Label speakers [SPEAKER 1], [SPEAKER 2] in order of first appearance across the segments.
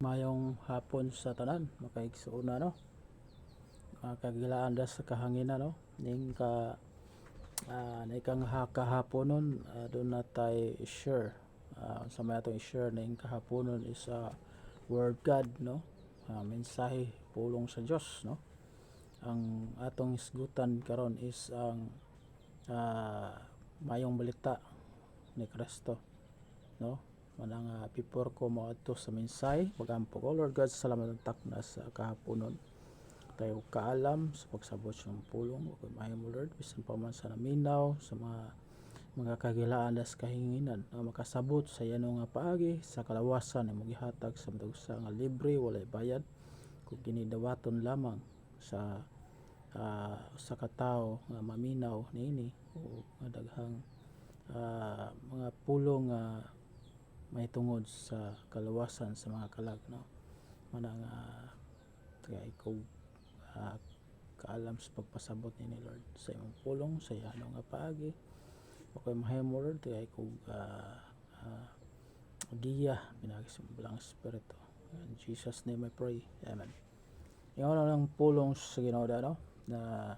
[SPEAKER 1] Mayong hapon sa tanan, makaigsuuna no. Kagilaan da sa kahangina no. Ning ka naikang kahaponon doon na tay share. Sa may atong i-share ning kahaponon is word God no. Mensahe pulong sa Dios no. Ang atong isgutan karon is ang mayong balita ni Kristo no. Manang before ko moadto sa mensahe, pagampo ko Lord God, salamat ang takna sa kahaponon tayo kaalam sa pagsabot ng pulong o kumahay mo Lord, bisan pa man sa naminaw sa mga kagilaan das kahinginan na makasabot sa yano nga paagi sa kalawasan na magihatag sa matag nga libre walay bayad kung ginidawaton lamang sa katao nga maminaw niini o daghang mga pulong may tungod sa kalawasan sa mga kalag no. Manang kay ko kaalam sa pagpasabot ni Lord sa imong pulong sa ano nga paagi o kay mahimo Lord kay ko diya pinagsimbalang espiritu. In Jesus name I pray, amen. Yung lang pulong sa Ginoo no na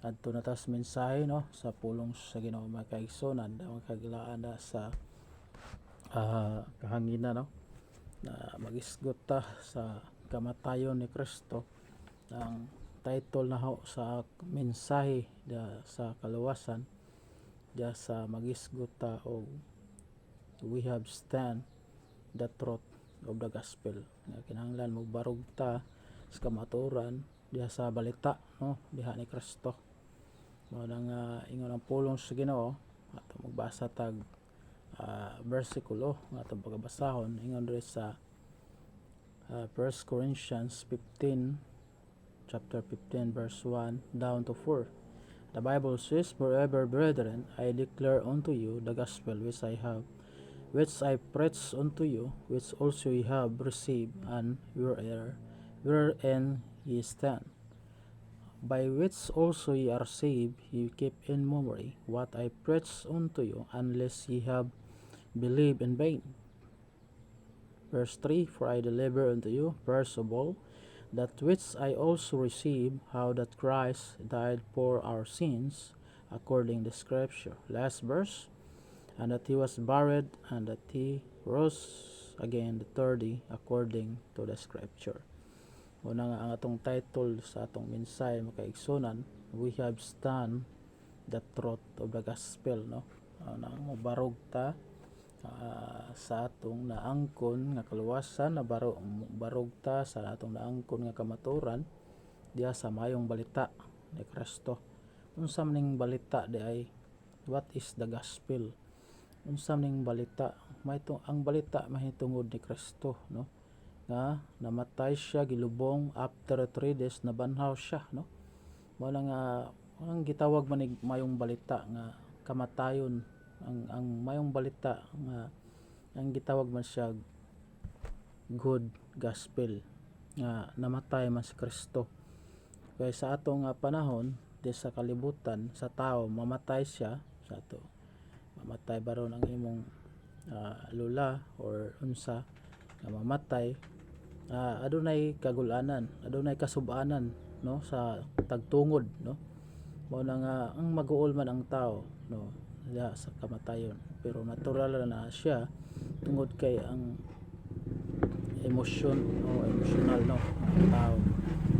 [SPEAKER 1] adto na tas mensahe no sa pulong sa Ginoo makaigsunan da makagilaan da sa kahangina no na magisgot ta sa kamatayon ni Kristo. Ang title na sa mensahe da sa kalawasan da sa magisgot ta og we have stand the truth of the gospel nga kinahanglan mo barog ta sa kamaturan diha sa balita no diha ni Kristo. Mao nang ingon ang pulong sa Ginoo ato magbasa tag bersikulo nga atong pagbasahon ingon diri sa 1 Corinthians 15 chapter 15 verse 1 down to 4. The Bible says, "Moreover, brethren, I declare unto you the gospel which I preach unto you, which also ye have received, and wherein ye stand, by which also ye are saved, ye keep in memory what I preached unto you, unless ye have believed in vain." Verse 3, "For I deliver unto you, first of all, that which I also received, how that Christ died for our sins, according to Scripture." Last verse, "And that he was buried, and that he rose again the third day, according to the Scripture." Una nga ang atong title sa atong mensahe makaigsunan, we have stand the truth of the gospel no. Nang mobarog ta sa atong naangkon nga kaluwasan na barog ta sa atong naangkon nga kamaturan diha sa mayong balita ni Kristo. Unsa maning balita di ay what is the gospel? Unsa maning balita? Ang balita mahitungod ni Kristo no, nga namatay siya, gilubong, after 3 days nabanhaw siya no. Mao nga ang gitawag man mayong balita nga kamatayon. Ang mayong balita nga ang gitawag man siya good gospel nga namatay man si Kristo. Kaya sa atong panahon di sa kalibutan sa tao mamatay siya sa ato, mamatay baron ang imong lula or unsa nga mamatay, adunay kagulanan, adunay kasub-anan no sa tagtungod no. Mao na nga ang mag-uol man ang tao no diha sa kamatayon, pero natural na siya tungod kay ang emosyon o emotional no ang tao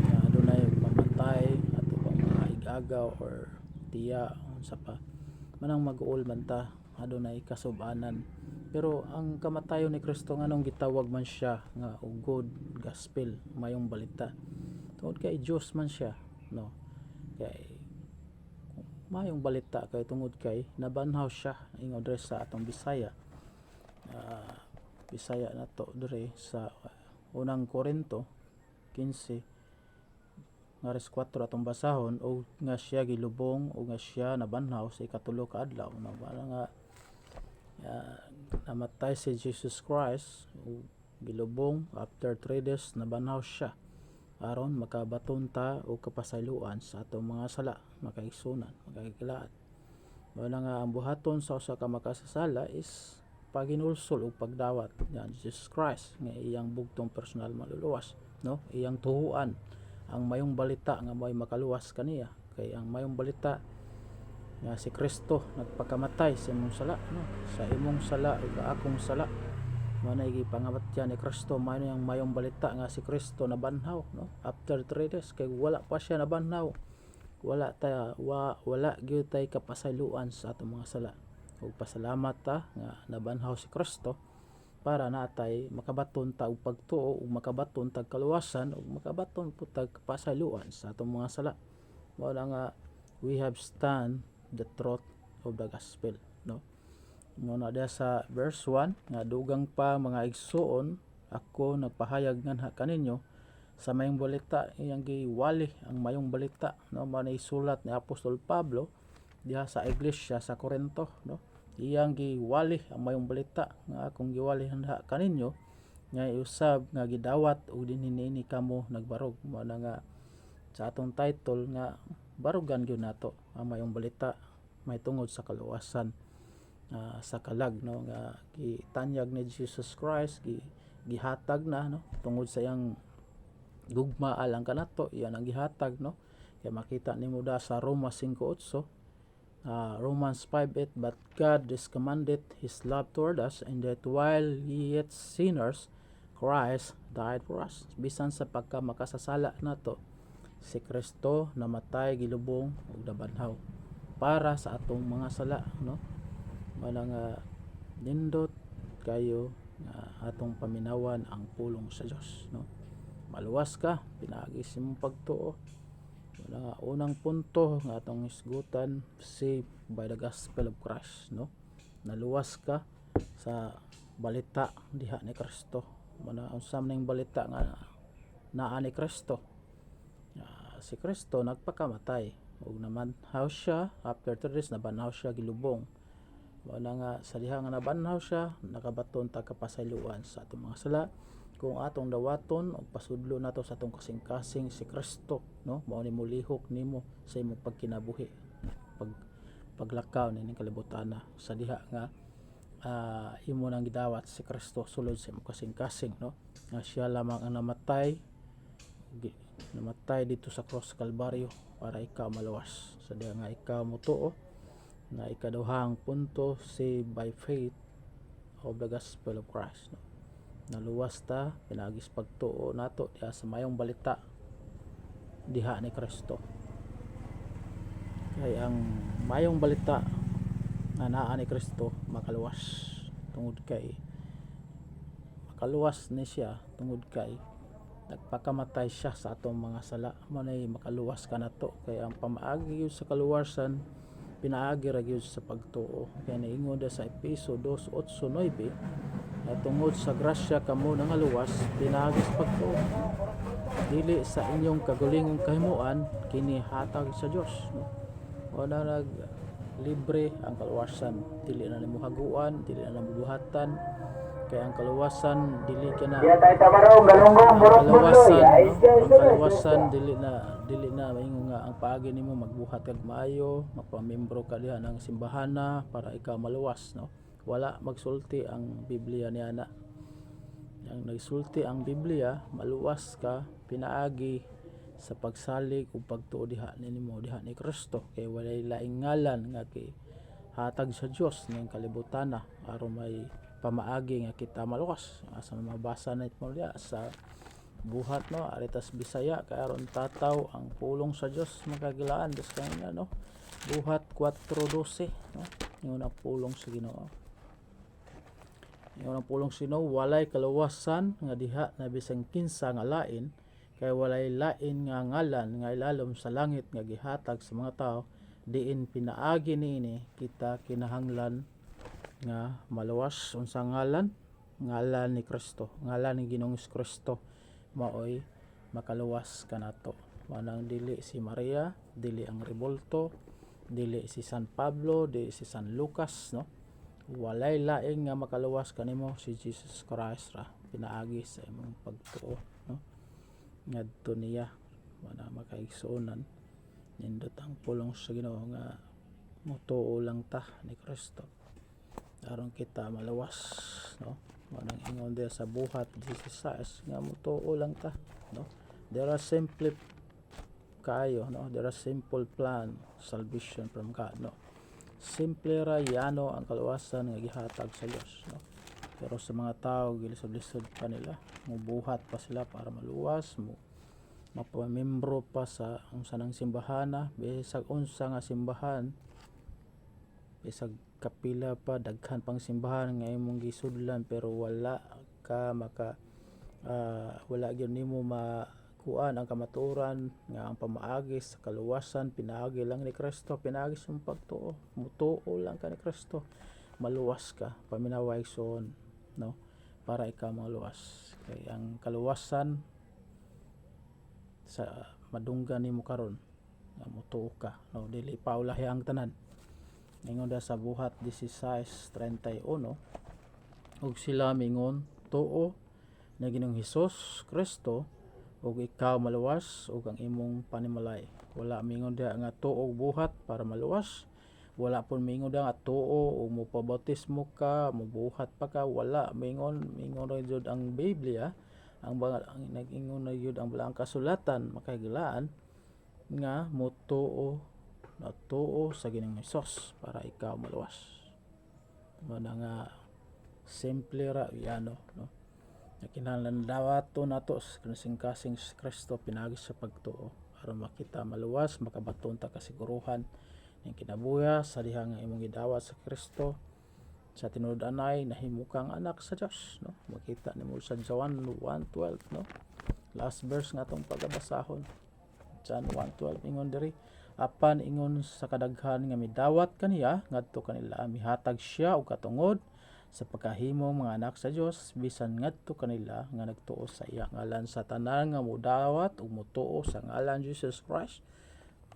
[SPEAKER 1] na adunay mamatay ato pang mga igagaw or tiya unsa pa manang mag-uol man ta adunay kasub-anan. Pero ang kamatayon ni Kristo nganong gitawag man siya nga good gospel, mayong balita, tungod kay Dios man siya no. Kay mayong balita kay tungod kay nabanhaw siya ingon diri sa atong Bisaya. Bisaya na to diri sa unang Korinto 15 ngaris 4 atong basahon, o nga siya gilubong o nga siya nabanhaw sa ikatulo ka adlaw no. Para nga namatay si Jesus Christ o gilubong, after 3 days nabanhaw siya aron makabaton ta o kapasayloan sa atong mga sala, makaigsunan, makakilaat. Mao na nga ang buhaton sa usa ka makasasala is paginulsol ug pagdawat nga Jesus Christ nga iyang bugtong personal maluluwas, no? Iyang tuhuan ang mayong balita nga may makaluwas kaniya, kay ang mayong balita nga si Kristo nagpakamatay sa imong sala, no? Sa imong sala ug akong sala, mao na gipangamatyan ni Kristo. Mao na yung mayong balita nga si Kristo nabanhaw, no? After 3 days, kay wala pa siya nabanhaw, wala gyud tay kapasayloan sa atong mga sala. Ug pasalamat ta nga nabanhaw si Kristo para natay makabaton ta og pagtuo ug makabaton tag kaluwasan ug makabaton pud tag kapasayloan sa atong mga sala. Mao na nga we have stand the truth of the gospel, no? Mao na diha sa verse 1 nga dugang pa mga igsoon ako nagpahayag nganha kaninyo sa mayong balita. Iyang giwali ang mayong balita, no? Mao na isulat ni Apostol Pablo diha sa iglesia sa Corinto, no? Iyang giwali ang mayong balita nga akong giwali nganha kaninyo nga iusab nga gidawat ug dinhi kamo nagbarog. Mao na nga sa atong title nga barugan gyud nato ang mayong balita may tungod sa kaluwasan sa kalag, no? Nga gitanyag ni Jesus Christ, gihatag na, no? Tungod sa iyang gugma alang kanato, iyan ang gihatag, no? Kaya makita nimo da sa Roma 5:8, Romans 5:8, but God has commanded His love toward us, and that while we yet sinners, Christ died for us. Bisan sa pagka makasasala nato, si Kristo namatay, gilubong ug nabanhaw para sa atong mga sala, no? Wala nga nindot kayo nga atong paminawan ang pulong sa Dios, no? Maluwas ka, pinaagi sa imong pagtuo. Wala nga unang punto nga atong isgutan, saved by the gospel of Christ, no? Naluwas ka sa balita diha ni Kristo. Mana unsam ning balita nga naa ni Kristo? Si Kristo nagpakamatay ug nabanhaw siya. After 3 days nabanhaw siya, gilubong. Wala nga sa diha nga nabanhaw siya, nakabaton ta kapasayloan sa atong mga sala kung atong dawaton o pasudlo nato sa atong kasing-kasing si Kristo, no? Mao ni mulihok nimo sa imong pagkinabuhi, paglakaw ning kalibutan sa diha nga imo nang gidawat si Kristo sulod sa imong kasing-kasing, no? Nga siya lamang ang namatay dito sa cross Kalbaryo para ikaw maluwas. Sa diha nga ikaw motuo na ikaduhang punto, saved by faith of the gospel of Christ, no? Naluwas ta pinagis pagtuo nato diha sa mayong balita diha ni Kristo. Kay ang mayong balita nga naa ni Kristo makaluwas tungod kay makaluwas ni siya tungod kay nagpakamatay siya sa atong mga sala. Manay makaluwas ka nato, kay ang pamaagi sa kaluwasan pinaagi ra gyud sa pagtuo. Kaya naingon sa Efeso 2:8-9 na tungod sa grasya kamo nangaluwas pinaagi sa pagtuo, dili sa inyong kagulingong kahimuan, kini hatag sa Dios, no? O na nag libre ang kaluwasan, dili na nimo haguan, dili na nabubuhatan. Kaya ang kaluwasan dili ka na ang kaluwasan dili na maingon nga ang paagi nimo magbuhat kag maayo, mapamembro ka diha ng simbahana para ikaw maluwas, no? Wala magsulti ang Biblia niya na. Ang nagsulti ang Biblia, maluwas ka pinaagi sa pagsalig ug pagtuo diha nimo diha ni Kristo, kay walay laing ngalan nga hatag sa Dios ning kalibutan aron may pamaagi nga kita maluwas. Asa mabasa na ito diha sa buhat, no? Aritas Bisaya kay aron tataw ang pulong sa Dios magagilaan des kanina, no? Buhat 4:12, no? Yung ang pulong sa Ginoo. Yung ang pulong sa Ginoo, walay kaluwasan nga diha na bisan kinsa nga lain, kay walay lain nga ngalan nga ilalom sa langit nga gihatag sa mga tao, diin pinaagi niini kita kinahanglan nga maluwas. Unsa ngalan? Ngalan ni Kristo, ngalan ni Ginoong Kristo, maoy makaluwas kanato. Manang dili si Maria, dili ang Rebolto, dili si San Pablo, dili si San Lucas, no? Walay laing nga makaluwas kanimo, si Jesus Christ ra pinaagi sa imong pagtuo, no? Ngadto niya wala makaigsuonan, nindot ang pulong sa Ginoo nga motuo lang ta ni Kristo. aron kita malawas, no? Manang ingon dia sa buhat 16 nga mutuo lang ta, no? There are simple kayo, no? There are simple plan salvation from God, no? Simple ra yano ang kaluwasan nga gihatag sa Dios, no? Pero sa mga tao gilisod-lisod pa nila, mubuhat pa sila para maluwas, mapamembro pa sa unsa nang simbahan, bisag unsa nga simbahan, bisag kapila pa daghan pang simbahan nga imong gisudlan pero wala ka wala gyud nimo makuan ang kamatuoran nga ang pamaagi sa kaluwasan pinaagi lang ni Kristo, pinaagi sa pagtuo, mutuo lang ka ni Kristo, maluwas ka paminaway son, no? Para ikaw maluwas kay ang kaluwasan sa madunggan nimo karon nga mutuo ka, no? Dili paulahi ang tanan. Ingon da sa buhat 16:31, ug sila mingon tuo na Ginoong Hesus Kristo ug ikaw maluwas ug ang imong panimalay. Wala mingon dia nga tuo buhat para maluwas, wala pun mingon dia nga tuo ug mopabautismo ka mubuhat pa ka, wala mingon ra jud ang Biblia, ang nag-ingon na jud ang Balaang Kasulatan makahigalaan nga mutuo natuo sa Ginoong Hesus para ikaw maluwas. Muna nga simple ra yano, no? Kinahanglan dawaton nato sa kasing-kasing Kristo pinagi sa pagtuo aron makita maluwas, makabaton ta kasiguruhan ning kinabuhi sa diha nga imong gidawat sa Kristo sa tinud-anay nahimo kang anak sa Dios, no? Makita nimo sa John 1:12, no? Last verse nga atong pagabasahon, John 1:12 ingon diri, apan ingon sa kadaghan nga midawat kaniya ngadto kanila mihatag siya og katungod sa pagkahimo mga anak sa Dios bisan ngadto kanila nga nagtuo sa iya ngalan, sa tanan nga modawat ug motuo sa ngalan Jesus Christ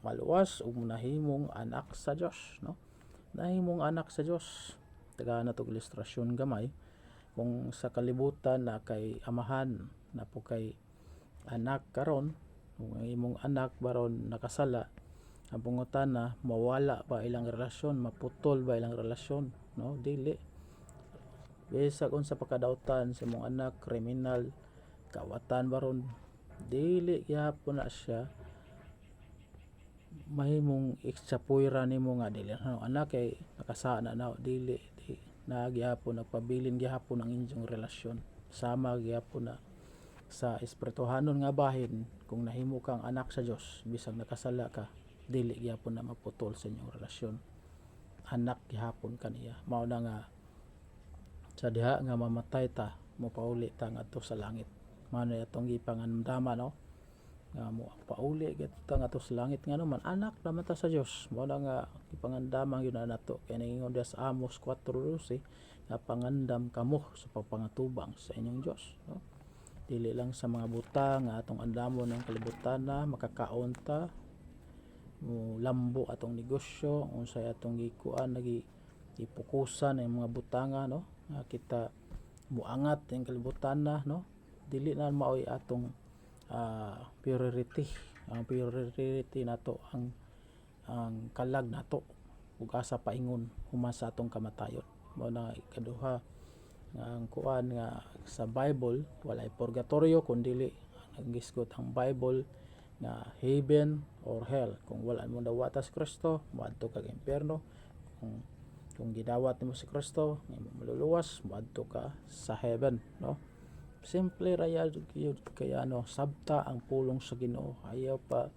[SPEAKER 1] maluwas ug nahimong anak sa Dios, no? Nahimong anak sa Dios, tagaan na to ilustrasyon gamay. Kung sa kalibutan na kay amahan na po kay anak karon, kung ang imong anak baron nakasala, ang pangutana mawala ba ilang relasyon, maputol ba ilang relasyon, no? Dili. Bisag unsa pakadautan sa imong anak, kriminal, kawatan baron, dili gyapon na siya mahimong iksapuira nimo nga dili anak kay nakasana na, dili na gyapon nagpabilin gyapon ang inyong relasyon, sama gyapon na sa espirituhanon nga bahin. Kung nahimo kang anak sa Dios bisag nakasala ka, dili gyapon na maputol sa inyong relasyon, anak gihapon kaniya. Mao na nga sa diha nga mamatay ta mopauli ta ngadto sa langit, mao na atong gipangandama, no? Nga mo pauli kita ngadto sa langit nga naman anak naman ta sa Dios. Mao na nga gipangandama gyud na nato kay ningon dia sa Amos 4:12 nga pangandam kamo sa pagpangatubang sa inyong Dios, no? Dili lang sa mga buta nga atong andamon ng kalibutan na makakaon ta, mo lambo atong negosyo, unsay atong gikuan ipukusan ang mga butanga, no? Nga kita muangat ang kalibutan na, no? Dili na maoy atong priority. Ang priority nato ang kalag nato ug asa paingon human sa atong kamatayon. Mao na ikaduha nga ang kuan nga sa Bible walay purgatorio kundi ang gisgot ang Bible nga heaven or hell. Kung wala mo dawat sa Kristo, moadto ka sa impierno. Kung gidawat nimo si Kristo, maluluwas, moadto ka sa heaven, no? Simple ra yun kaya ano, sabta ang pulong sa Ginoo. Ayaw pa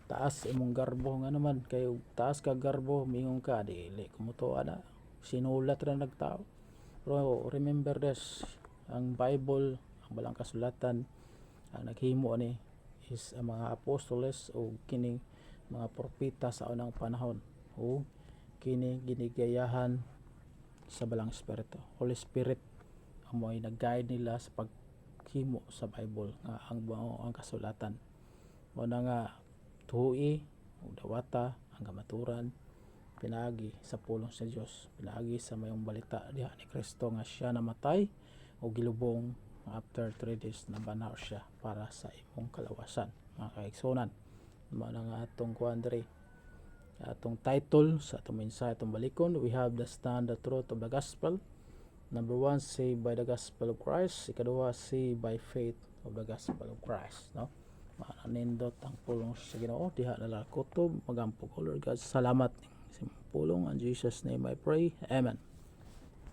[SPEAKER 1] taas imong garbo nga naman kay taas ka garbo mingon ka dili kumutuo na sinulat ra nagtao. Pero remember this, ang Bible, ang Balang Kasulatan, ang naghimo ni is ang mga apostoles o kining mga propeta sa unang panahon, o kini ginigayahan sa Balang Espiritu. Holy Spirit ang mo'y nag-guide nila sa paghimo sa Bible nga ang kasulatan. Mo na nga tuhi o dawata ang kamaturan pinaagi sa pulong sa Dios, pinaagi sa mayong balita diha ni Kristo nga siya namatay o gilubong after 3 days na banaw siya para sa imong kalawasan, mga kaigsunan. Mao na nga atong kuan diri atong title sa atong mensahe atong balikon. We have the stand the truth of the gospel. Number 1, saved by the gospel of Christ. Ikaduha, saved by faith of the gospel of Christ, no? Mananindot ang pulong sa Ginoo diha na kutob magampo ko, Lord God. Salamat sa pulong, in Jesus name I pray, amen.